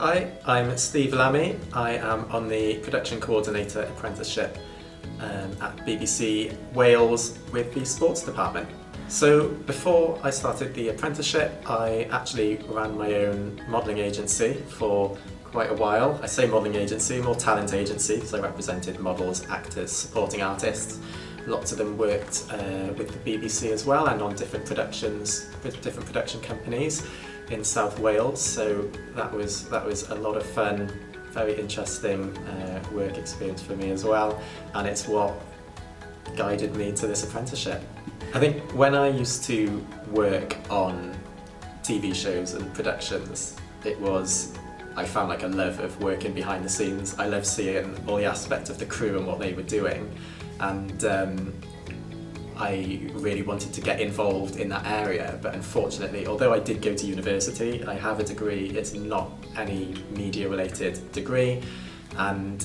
Hi, I'm Steve Lammy. I am on the Production Coordinator Apprenticeship at BBC Wales with the Sports Department. So before I started the apprenticeship, I actually ran my own modelling agency for quite a while. I say modelling agency, more talent agency, because I represented models, actors, supporting artists. Lots of them worked with the BBC as well and on different productions with different production companies in South Wales. So that was a lot of fun, very interesting work experience for me as well, and it's what guided me to this apprenticeship. I think when I used to work on TV shows and productions, I found like a love of working behind the scenes. I love seeing all the aspects of the crew and what they were doing, and I really wanted to get involved in that area, but unfortunately, although I did go to university, I have a degree, it's not any media related degree, and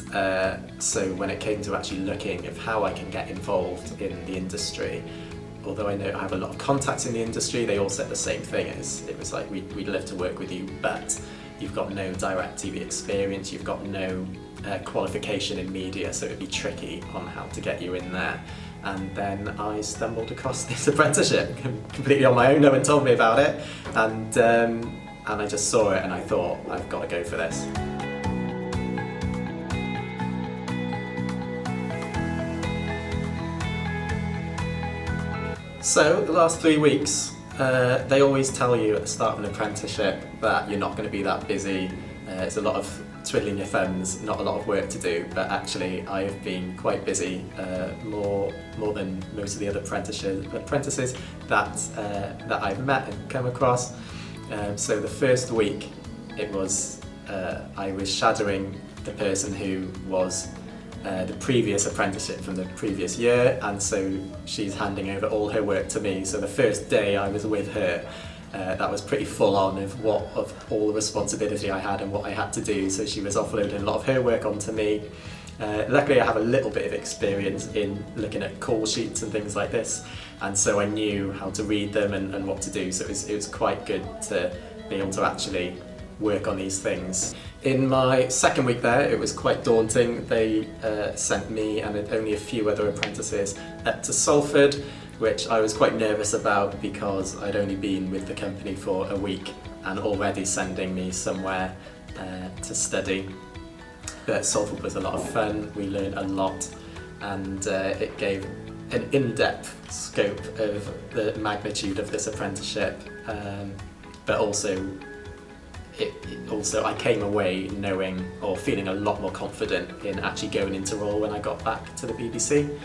so when it came to actually looking at how I can get involved in the industry, although I know I have a lot of contacts in the industry, they all said the same thing. It was like, we'd love to work with you, but you've got no direct TV experience, you've got no qualification in media, so it'd be tricky on how to get you in there. And then I stumbled across this apprenticeship completely on my own. No one told me about it, and I just saw it and I thought, I've got to go for this. So the last 3 weeks, they always tell you at the start of an apprenticeship that you're not going to be that busy. It's a lot of twiddling your thumbs, not a lot of work to do, but actually I've been quite busy, more than most of the other apprentices that I've met and come across. So the first week, I was shadowing the person who was the previous apprenticeship from the previous year, and so she's handing over all her work to me. So the first day I was with her, that was pretty full on of all the responsibility I had and what I had to do. So she was offloading a lot of her work onto me. Luckily I have a little bit of experience in looking at call sheets and things like this, and so I knew how to read them and what to do. So it was quite good to be able to actually work on these things. In my second week there, it was quite daunting. They sent me and only a few other apprentices up to Salford, which I was quite nervous about because I'd only been with the company for a week and already sending me somewhere to study. But Salford was a lot of fun, we learned a lot, and it gave an in-depth scope of the magnitude of this apprenticeship, but also I came away knowing or feeling a lot more confident in actually going into role when I got back to the BBC.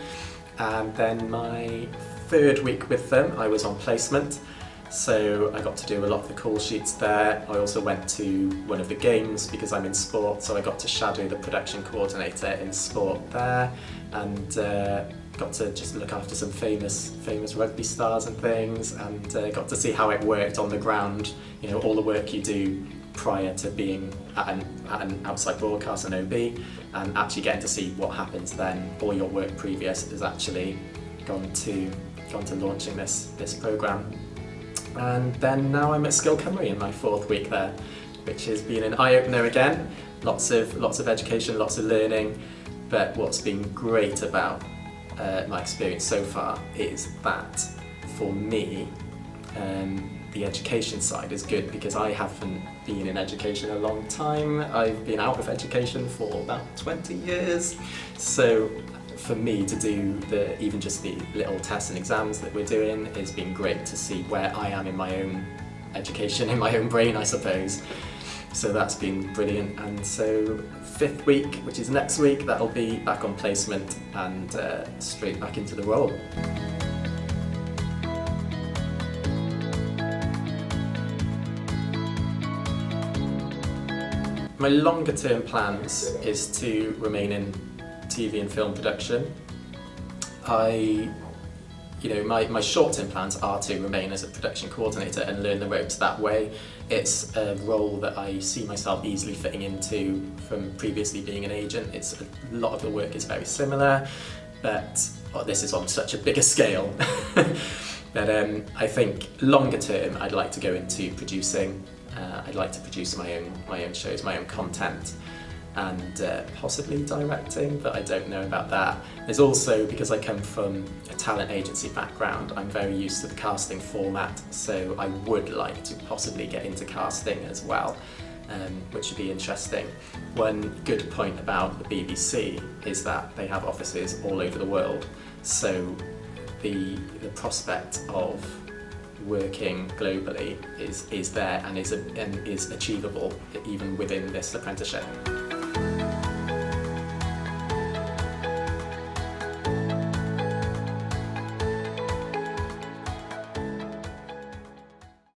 And then my third week with them, I was on placement, so I got to do a lot of the call sheets there. I also went to one of the games because I'm in sport, so I got to shadow the production coordinator in sport there, and got to just look after some famous rugby stars and things, and got to see how it worked on the ground. You know, all the work you do prior to being at an outside broadcast and OB, and actually getting to see what happens then. All your work previous has actually gone to launching this programme. And then now I'm at Skill Cymru in my fourth week there, which has been an eye-opener again. Lots of education, lots of learning, but what's been great about my experience so far is that for me, the education side is good because I haven't been in education a long time. I've been out of education for about 20 years. So for me to do even just the little tests and exams that we're doing has been great to see where I am in my own education, in my own brain, I suppose. So that's been brilliant. And so fifth week, which is next week, that'll be back on placement and straight back into the role. My longer term plans is to remain in TV and film production. My short-term plans are to remain as a production coordinator and learn the ropes that way. It's a role that I see myself easily fitting into from previously being an agent. A lot of the work is very similar, but this is on such a bigger scale. But I think longer term I'd like to go into producing. I'd like to produce my own shows, my own content, and possibly directing, but I don't know about that. There's also, because I come from a talent agency background, I'm very used to the casting format, so I would like to possibly get into casting as well, which would be interesting. One good point about the BBC is that they have offices all over the world, so the prospect of working globally is there and is achievable even within this apprenticeship.